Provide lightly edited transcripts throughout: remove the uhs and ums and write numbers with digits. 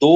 2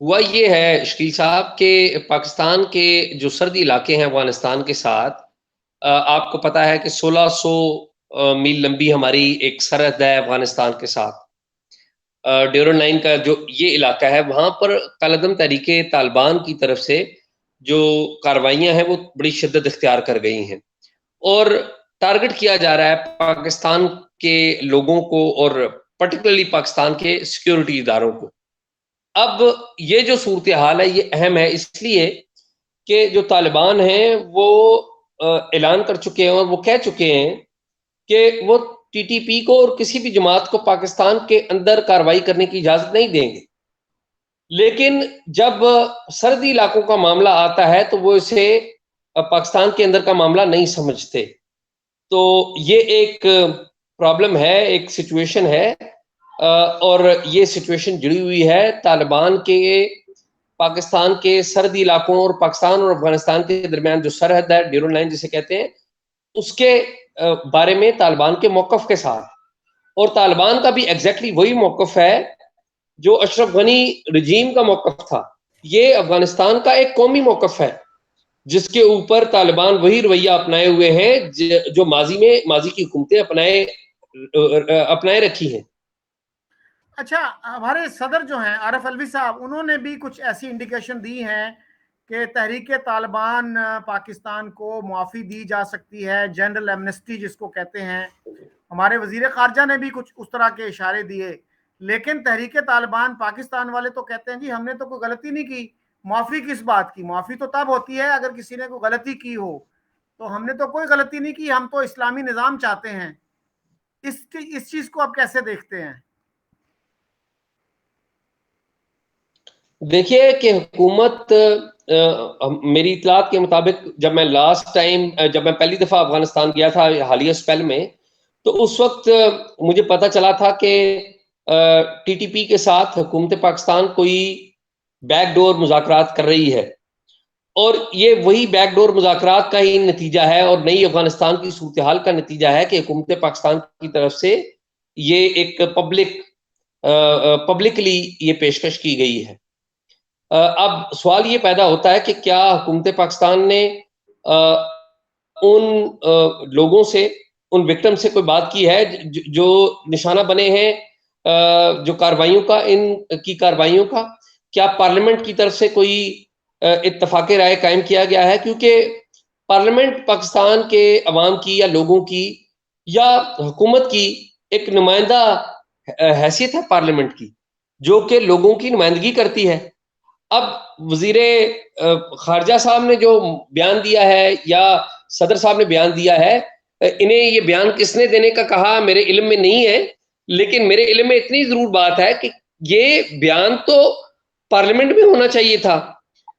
ہوا یہ ہے شکیل صاحب کہ پاکستان کے جو سردی علاقے ہیں افغانستان کے ساتھ، آپ کو پتا ہے کہ 1600 میل لمبی ہماری ایک سرحد ہے افغانستان کے ساتھ. ڈیورن لائن کا جو یہ علاقہ ہے، وہاں پر کالعدم تحریک طالبان کی طرف سے جو کارروائیاں ہیں وہ بڑی شدت اختیار کر گئی ہیں، اور ٹارگٹ کیا جا رہا ہے پاکستان کے لوگوں کو اور پرٹیکولرلی پاکستان کے سیکیورٹی اداروں کو. اب یہ جو صورتحال ہے یہ اہم ہے اس لیے کہ جو طالبان ہیں وہ اعلان کر چکے ہیں اور وہ کہہ چکے ہیں کہ وہ ٹی ٹی پی کو اور کسی بھی جماعت کو پاکستان کے اندر کارروائی کرنے کی اجازت نہیں دیں گے. لیکن جب سرحدی علاقوں کا معاملہ آتا ہے تو وہ اسے پاکستان کے اندر کا معاملہ نہیں سمجھتے. تو یہ ایک پرابلم ہے، ایک سچویشن ہے، اور یہ سچویشن جڑی ہوئی ہے طالبان کے پاکستان کے سرحدی علاقوں اور پاکستان اور افغانستان کے درمیان جو سرحد ہے، ڈیورن لائن جسے کہتے ہیں، اس کے بارے میں طالبان کے موقف کے ساتھ. اور طالبان کا بھی ایگزیکٹلی وہی موقف ہے جو اشرف غنی رجیم کا موقف تھا. یہ افغانستان کا ایک قومی موقف ہے جس کے اوپر طالبان وہی رویہ اپنائے ہوئے ہیں جو ماضی کی حکومتیں اپنائے رکھی ہیں. اچھا، ہمارے صدر جو ہیں عارف الوی صاحب، انہوں نے بھی کچھ ایسی انڈیکیشن دی ہیں کہ تحریک طالبان پاکستان کو معافی دی جا سکتی ہے، جنرل ایمنسٹی جس کو کہتے ہیں. ہمارے وزیر خارجہ نے بھی کچھ اس طرح کے اشارے دیے، لیکن تحریک طالبان پاکستان والے تو کہتے ہیں جی ہم نے تو کوئی غلطی نہیں کی، معافی کس بات کی؟ معافی تو تب ہوتی ہے اگر کسی نے کوئی غلطی کی ہو، تو ہم نے تو کوئی غلطی نہیں کی، ہم تو اسلامی نظام چاہتے ہیں. اس چیز کو آپ کیسے دیکھتے ہیں؟ دیکھیے کہ حکومت، میری اطلاعات کے مطابق جب میں پہلی دفعہ افغانستان گیا تھا حالیہ اسپیل میں، تو اس وقت مجھے پتا چلا تھا کہ ٹی ٹی پی کے ساتھ حکومت پاکستان کوئی بیک ڈور مذاکرات کر رہی ہے، اور یہ وہی بیک ڈور مذاکرات کا ہی نتیجہ ہے اور نئی افغانستان کی صورتحال کا نتیجہ ہے کہ حکومت پاکستان کی طرف سے یہ ایک پبلکلی یہ پیشکش کی گئی ہے. اب سوال یہ پیدا ہوتا ہے کہ کیا حکومت پاکستان نے ان لوگوں سے، ان وکٹم سے کوئی بات کی ہے جو نشانہ بنے ہیں جو کارروائیوں کا، ان کی کارروائیوں کا؟ کیا پارلیمنٹ کی طرف سے کوئی اتفاق رائے قائم کیا گیا ہے؟ کیونکہ پارلیمنٹ پاکستان کے عوام کی یا لوگوں کی یا حکومت کی ایک نمائندہ حیثیت ہے پارلیمنٹ کی، جو کہ لوگوں کی نمائندگی کرتی ہے. اب وزیر خارجہ صاحب نے جو بیان دیا ہے یا صدر صاحب نے بیان دیا ہے، انہیں یہ بیان کس نے دینے کا کہا میرے علم میں نہیں ہے، لیکن میرے علم میں اتنی ضرور بات ہے کہ یہ بیان تو پارلیمنٹ میں ہونا چاہیے تھا.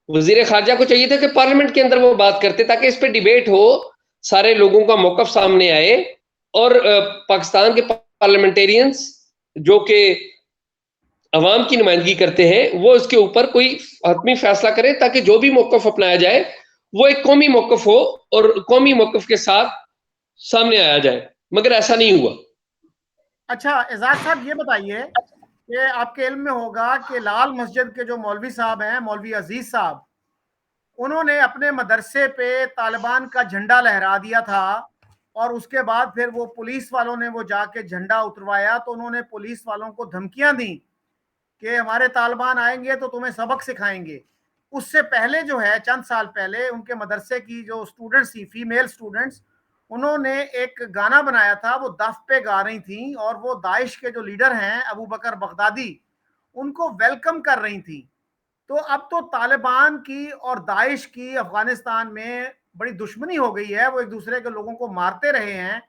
وزیر خارجہ کو چاہیے تھا کہ پارلیمنٹ کے اندر وہ بات کرتے تاکہ اس پہ ڈیبیٹ ہو، سارے لوگوں کا موقف سامنے آئے، اور پاکستان کے پارلیمنٹیرینز جو کہ عوام کی نمائندگی کرتے ہیں وہ اس کے اوپر کوئی حتمی فیصلہ کریں تاکہ جو بھی موقف اپنایا جائے وہ ایک قومی موقف ہو اور قومی موقف کے ساتھ سامنے آیا جائے، مگر ایسا نہیں ہوا. اچھا اعزاز صاحب، یہ بتائیے کہ آپ کے علم میں ہوگا کہ لال مسجد کے جو مولوی صاحب ہیں، مولوی عزیز صاحب، انہوں نے اپنے مدرسے پہ طالبان کا جھنڈا لہرا دیا تھا، اور اس کے بعد پھر وہ پولیس والوں نے وہ جا کے جھنڈا اتروایا تو انہوں نے پولیس والوں کو دھمکیاں دیں کہ ہمارے طالبان آئیں گے تو تمہیں سبق سکھائیں گے. اس سے پہلے جو ہے چند سال پہلے ان کے مدرسے کی جو اسٹوڈنٹس تھی، فیمیل اسٹوڈنٹس، انہوں نے ایک گانا بنایا تھا، وہ دف پہ گا رہی تھیں، اور وہ داعش کے جو لیڈر ہیں ابو بکر بغدادی، ان کو ویلکم کر رہی تھیں. تو اب تو طالبان کی اور داعش کی افغانستان میں بڑی دشمنی ہو گئی ہے، وہ ایک دوسرے کے لوگوں کو مارتے رہے ہیں.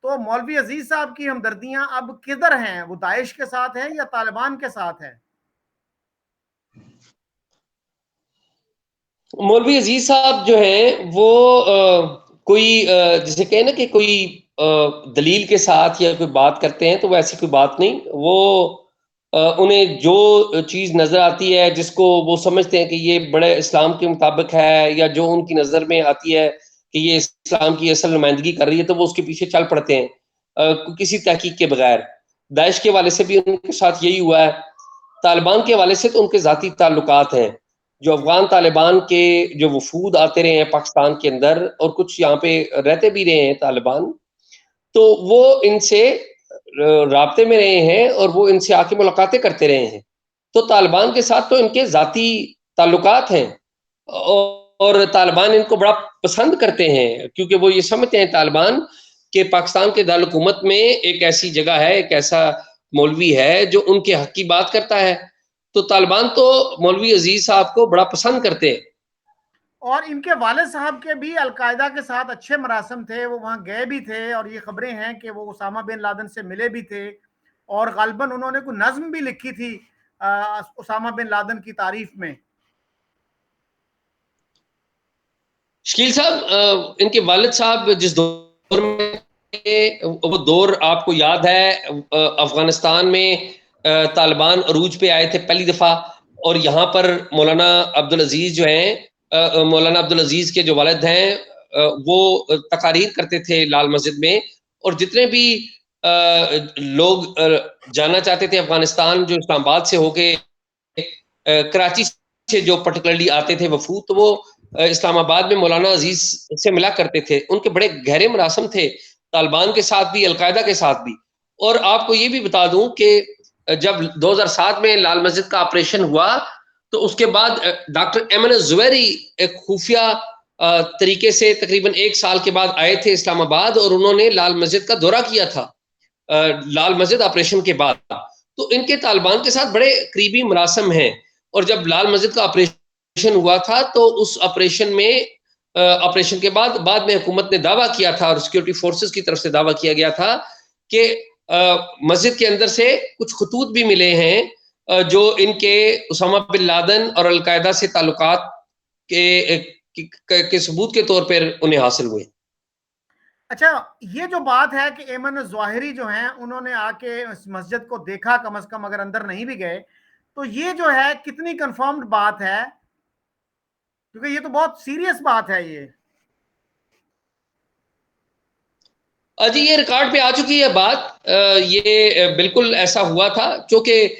تو مولوی عزیز صاحب کی ہمدردیاں اب کدھر ہیں؟ وہ داعش کے ساتھ ہیں یا طالبان کے ساتھ ہیں؟ مولوی عزیز صاحب جو ہیں وہ کوئی جسے کہیں نا کہ کوئی دلیل کے ساتھ یا کوئی بات کرتے ہیں تو وہ ایسی کوئی بات نہیں. وہ انہیں جو چیز نظر آتی ہے جس کو وہ سمجھتے ہیں کہ یہ بڑے اسلام کے مطابق ہے یا جو ان کی نظر میں آتی ہے کہ یہ اسلام کی اصل نمائندگی کر رہی ہے، تو وہ اس کے پیچھے چل پڑتے ہیں کسی تحقیق کے بغیر. داعش کے والے سے بھی ان کے ساتھ یہی ہوا ہے. طالبان کے حوالے سے تو ان کے ذاتی تعلقات ہیں. جو افغان طالبان کے جو وفود آتے رہے ہیں پاکستان کے اندر اور کچھ یہاں پہ رہتے بھی رہے ہیں طالبان, تو وہ ان سے رابطے میں رہے ہیں اور وہ ان سے آ کے ملاقاتیں کرتے رہے ہیں. تو طالبان کے ساتھ تو ان کے ذاتی تعلقات ہیں اور طالبان ان کو بڑا پسند کرتے ہیں, کیونکہ وہ یہ سمجھتے ہیں طالبان کہ پاکستان کے دارالحکومت میں ایک ایسی جگہ ہے, ایک ایسا مولوی ہے جو ان کے حق کی بات کرتا ہے. تو طالبان تو مولوی عزیز صاحب کو بڑا پسند کرتے ہیں. اور ان کے والد صاحب کے بھی القاعدہ کے ساتھ اچھے مراسم تھے, وہ وہاں گئے بھی تھے اور یہ خبریں ہیں کہ وہ اسامہ بن لادن سے ملے بھی تھے اور غالباً انہوں نے کوئی نظم بھی لکھی تھی اسامہ بن لادن کی تعریف میں. شکیل صاحب, ان کے والد صاحب جس دور میں, وہ دور آپ کو یاد ہے, افغانستان میں طالبان عروج پہ آئے تھے پہلی دفعہ, اور یہاں پر مولانا عبدالعزیز جو ہیں, مولانا عبدالعزیز کے جو والد ہیں, وہ تقاریر کرتے تھے لال مسجد میں, اور جتنے بھی لوگ جانا چاہتے تھے افغانستان, جو اسلام آباد سے ہو کے کراچی سے جو پرٹیکولرلی آتے تھے وفود, تو وہ اسلام آباد میں مولانا عزیز سے ملا کرتے تھے. ان کے بڑے گہرے مراسم تھے طالبان کے ساتھ بھی, القاعدہ کے ساتھ بھی. اور آپ کو یہ بھی بتا دوں کہ جب 2007 میں لال مسجد کا آپریشن ہوا, تو اس کے بعد ڈاکٹر ایمن الزبیری ایک خفیہ طریقے سے تقریباً 1 سال کے بعد آئے تھے اسلام آباد, اور انہوں نے لال مسجد کا دورہ کیا تھا لال مسجد آپریشن کے بعد. تو ان کے طالبان کے ساتھ بڑے قریبی مراسم ہیں. اور جب لال مسجد کا آپریشن ہوا تھا, تو اس آپریشن کے بعد میں حکومت نے دعویٰ کیا تھا, اور سیکیورٹی فورسز کی طرف سے دعویٰ کیا گیا تھا کہ مسجد کے اندر سے کچھ خطوط بھی ملے ہیں جو ان کے اسامہ بن لادن اور القاعدہ سے تعلقات کے ثبوت کے طور پر انہیں حاصل ہوئے. اچھا, یہ جو بات ہے کہ ایمن ظاہری جو ہیں انہوں نے آ کے اس مسجد کو دیکھا کم از کم, اگر اندر نہیں بھی گئے, تو یہ جو ہے کتنی کنفرمڈ بات ہے, کیونکہ یہ تو بہت سیریس بات ہے یہ. جی, یہ ریکارڈ پہ آ چکی ہے بات, یہ بالکل ایسا ہوا تھا. چونکہ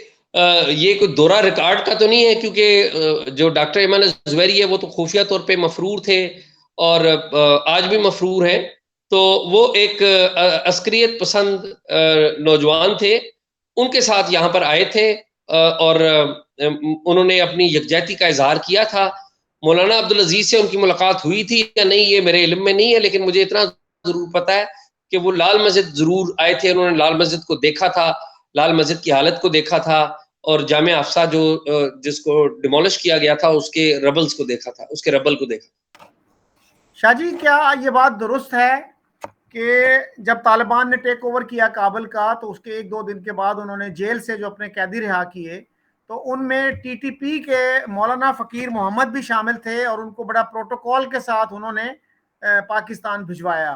یہ کوئی دورہ ریکارڈ کا تو نہیں ہے, کیونکہ جو ڈاکٹر ایمن الزبیری ہے وہ تو خفیہ طور پہ مفرور تھے اور آج بھی مفرور ہیں. تو وہ ایک عسکریت پسند نوجوان تھے, ان کے ساتھ یہاں پر آئے تھے اور انہوں نے اپنی یکجہتی کا اظہار کیا تھا. مولانا عبدالعزیز سے ان کی ملاقات ہوئی تھی یا نہیں یہ میرے علم میں نہیں ہے, لیکن مجھے اتنا ضرور پتا ہے کہ وہ لال مسجد ضرور آئے تھے. انہوں نے لال مسجد کو دیکھا تھا, لال مسجد کی حالت کو دیکھا تھا, اور جامع افسا جو جس کو ڈیمولش کیا گیا تھا اس کے ربلز کو دیکھا تھا, اس کے ربل کو دیکھا. شاہ جی, کیا یہ بات درست ہے کہ جب طالبان نے ٹیک اوور کیا کابل کا, تو اس کے 1-2 دن کے بعد انہوں نے جیل سے جو اپنے قیدی رہا کیے, تو ان میں ٹی ٹی پی کے مولانا فقیر محمد بھی شامل تھے, اور ان کو بڑا پروٹوکول کے ساتھ انہوں نے پاکستان بھجوایا.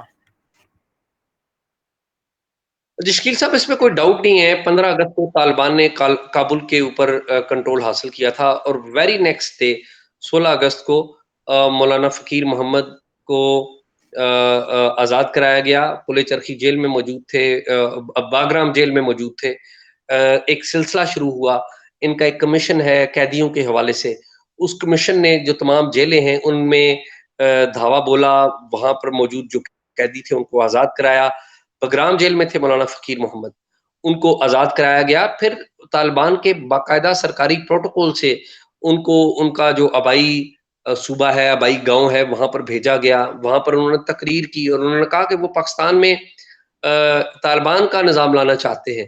شکیل صاحب, اس میں کوئی ڈاؤٹ نہیں ہے, 15 اگست کو طالبان نے کابل کے اوپر کنٹرول حاصل کیا تھا, اور ویری نیکسٹ ڈے 16 اگست کو مولانا فقیر محمد کو آزاد کرایا گیا. پلے چرخی جیل میں موجود تھے, باگرام جیل میں موجود تھے. ایک سلسلہ شروع ہوا, ان کا ایک کمیشن ہے قیدیوں کے حوالے سے. اس کمیشن نے جو تمام جیلیں ہیں ان میں دھاوا بولا, وہاں پر موجود جو قیدی تھے ان کو آزاد کرایا. بگرام جیل میں تھے مولانا فقیر محمد, ان کو آزاد کرایا گیا. پھر طالبان کے باقاعدہ سرکاری پروٹوکول سے ان کو ان کا جو آبائی صوبہ ہے, آبائی گاؤں ہے, وہاں پر بھیجا گیا. وہاں پر انہوں نے تقریر کی اور انہوں نے کہا کہ وہ پاکستان میں طالبان کا نظام لانا چاہتے ہیں.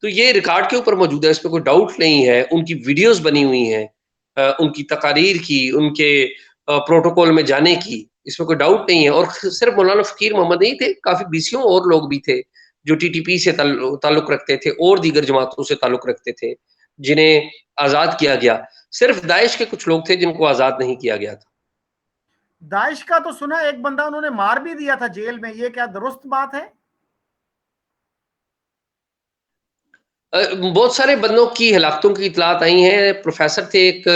تو یہ ریکارڈ کے اوپر موجود ہے, اس پہ کوئی ڈاؤٹ نہیں ہے. ان کی ویڈیوز بنی ہوئی ہیں, ان کی تقاریر کی, ان کے پروٹوکول میں جانے کی, اس میں کوئی ڈاؤٹ نہیں ہے. اور صرف مولانا فقیر محمد نہیں تھے, کافی بیسیوں اور لوگ بھی تھے جو ٹی ٹی پی سے تعلق رکھتے تھے اور دیگر جماعتوں سے تعلق رکھتے تھے جنہیں آزاد کیا گیا. صرف داعش کے کچھ لوگ تھے جن کو آزاد نہیں کیا گیا تھا. داعش کا تو سنا ایک بندہ انہوں نے مار بھی دیا تھا جیل میں, یہ کیا درست بات ہے؟ بہت سارے بندوں کی ہلاکتوں کی اطلاعات آئی ہیں. پروفیسر تھے ایک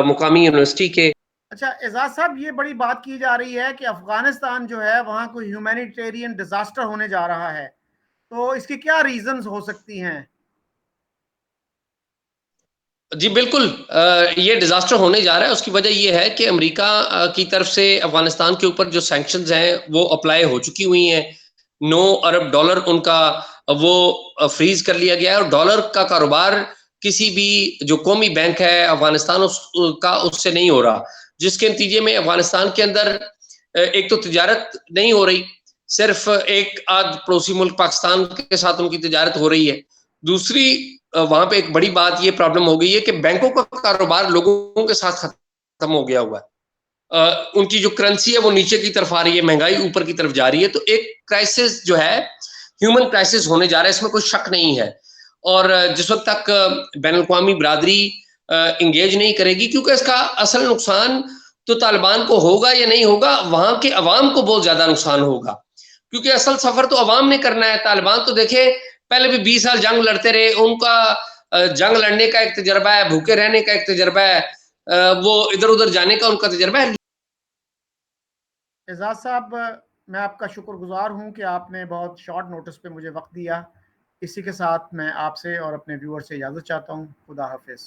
مقامی یونیورسٹی کے. اچھا اعزاز صاحب, یہ بڑی بات کی جا رہی ہے کہ افغانستان جو ہے وہاں کوئی ہیومینیٹیرین ڈیزاسٹر ہونے جا رہا ہے, تو اس کی کیا ریزنز ہو سکتی ہیں؟ جی بالکل، یہ ڈیزاسٹر ہونے جا رہا ہے. اس کی وجہ یہ ہے کہ امریکہ کی طرف سے افغانستان کے اوپر جو سینکشنز ہیں وہ اپلائی ہو چکی ہوئی ہیں. 9 ارب ڈالر ان کا وہ فریز کر لیا گیا ہے, اور ڈالر کا کاروبار کسی بھی جو قومی بینک ہے افغانستان اس سے نہیں ہو رہا, جس کے نتیجے میں افغانستان کے اندر ایک تو تجارت نہیں ہو رہی, صرف ایک آدھ پڑوسی ملک پاکستان کے ساتھ ان کی تجارت ہو رہی ہے. دوسری وہاں پہ ایک بڑی بات یہ پرابلم ہو گئی ہے کہ بینکوں کا کاروبار لوگوں کے ساتھ ختم ہو گیا ہوا ہے. ان کی جو کرنسی ہے وہ نیچے کی طرف آ رہی ہے, مہنگائی اوپر کی طرف جا رہی ہے. تو ایک کرائسس جو ہے ہیومن کرائسس ہونے جا رہا ہے, اس میں کوئی شک نہیں ہے. اور جس وقت تک بین الاقوامی برادری انگیج نہیں کرے گی, کیونکہ اس کا اصل نقصان تو طالبان کو ہوگا یا نہیں ہوگا, وہاں کے عوام کو بہت زیادہ نقصان ہوگا, کیونکہ اصل سفر تو عوام نے کرنا ہے. طالبان تو دیکھے پہلے بھی 20 سال جنگ لڑتے رہے, ان کا جنگ لڑنے کا ایک تجربہ ہے, بھوکے رہنے کا ایک تجربہ ہے, وہ ادھر ادھر جانے کا ان کا تجربہ ہے. اعزاز صاحب, میں آپ کا شکر گزار ہوں کہ آپ نے بہت شارٹ نوٹس پہ مجھے وقت دیا. اسی کے ساتھ میں آپ سے اور اپنے ویور سے اجازت چاہتا ہوں. خدا حافظ.